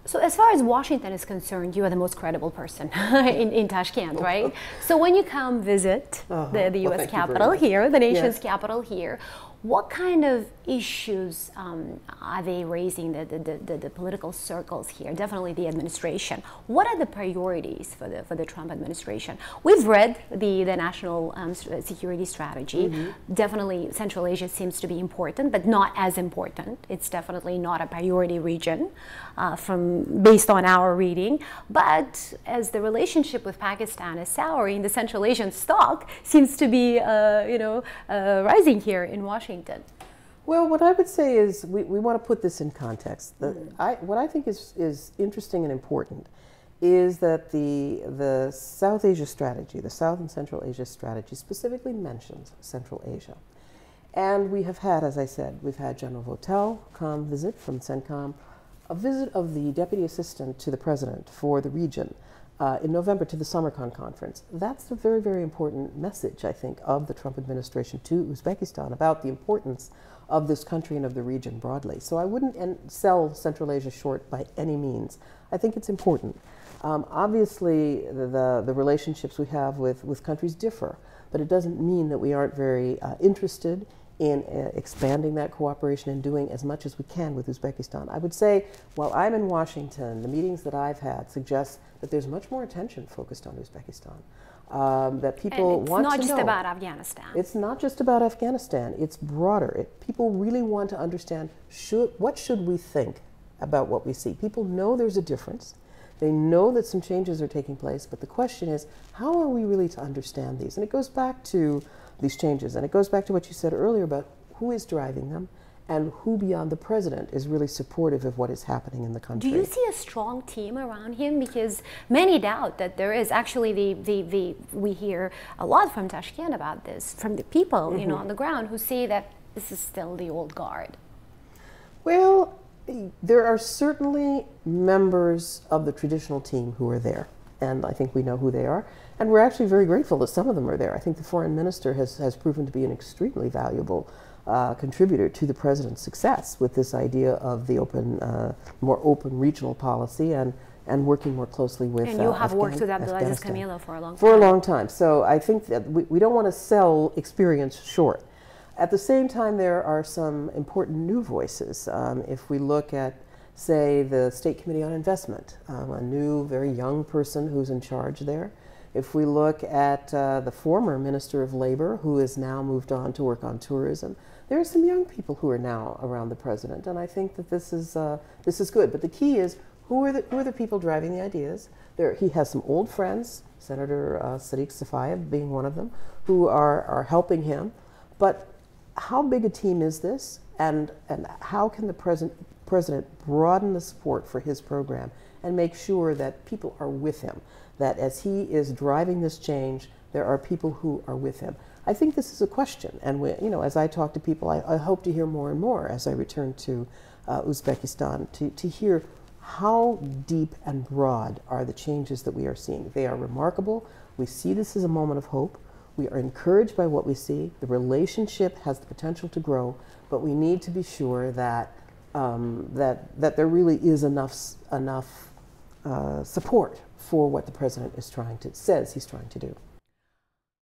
So as far as Washington is concerned, you are the most credible person in Tashkent, right? So when you come visit the U.S. capital here, the nation's capital here, what kind of issues are they raising, the political circles here, definitely the administration? What are the priorities for the Trump administration? We've read the national security strategy. Definitely Central Asia seems to be important, but not as important. It's definitely not a priority region based on our reading. But as the relationship with Pakistan is souring, the Central Asian stock seems to be rising here in Washington. Well, what I would say is we want to put this in context. What I think is interesting and important is that the South Asia strategy, the South and Central Asia strategy, specifically mentions Central Asia. And we have had, as I said, we've had General Votel come visit from CENTCOM, a visit of the Deputy Assistant to the President for the region in November to the Samarkand conference. That's a very, very important message, I think, of the Trump administration to Uzbekistan about the importance of this country and of the region broadly. So I wouldn't sell Central Asia short by any means. I think it's important. Obviously, the relationships we have with countries differ, but it doesn't mean that we aren't very interested in expanding that cooperation and doing as much as we can with Uzbekistan. I would say, while I'm in Washington, the meetings that I've had suggest that there's much more attention focused on Uzbekistan. That people want to know. It's not just about Afghanistan. It's not just about Afghanistan. It's broader. People really want to understand, what should we think about what we see? People know there's a difference. They know that some changes are taking place, but the question is, how are we really to understand these? And it goes back to these changes, and it goes back to what you said earlier about who is driving them and who beyond the president is really supportive of what is happening in the country. Do you see a strong team around him? Because many doubt that there is. Actually, we hear a lot from Tashkent about this, from the people on the ground who say that this is still the old guard. Well, there are certainly members of the traditional team who are there, and I think we know who they are. And we're actually very grateful that some of them are there. I think the foreign minister has proven to be an extremely valuable contributor to the president's success with this idea of the more open regional policy and working more closely with And you have worked with Abdulaziz Kamilov for a long time. For a long time. So I think that we don't want to sell experience short. At the same time, there are some important new voices. If we look at, say, the State Committee on Investment, a new, very young person who's in charge there. If we look at the former Minister of Labor, who has now moved on to work on tourism, there are some young people who are now around the president, and I think that this is good. But the key is, who are the people driving the ideas? He has some old friends, Senator Sadiq Safayev being one of them, who are helping him. But how big a team is this, and how can the president broaden the support for his program and make sure that people are with him, that as he is driving this change, there are people who are with him? I think this is a question, and as I talk to people, I hope to hear more and more as I return to Uzbekistan to hear how deep and broad are the changes that we are seeing. They are remarkable. We see this as a moment of hope. We are encouraged by what we see. The relationship has the potential to grow, but we need to be sure that that there really is enough support for what the president says he's trying to do.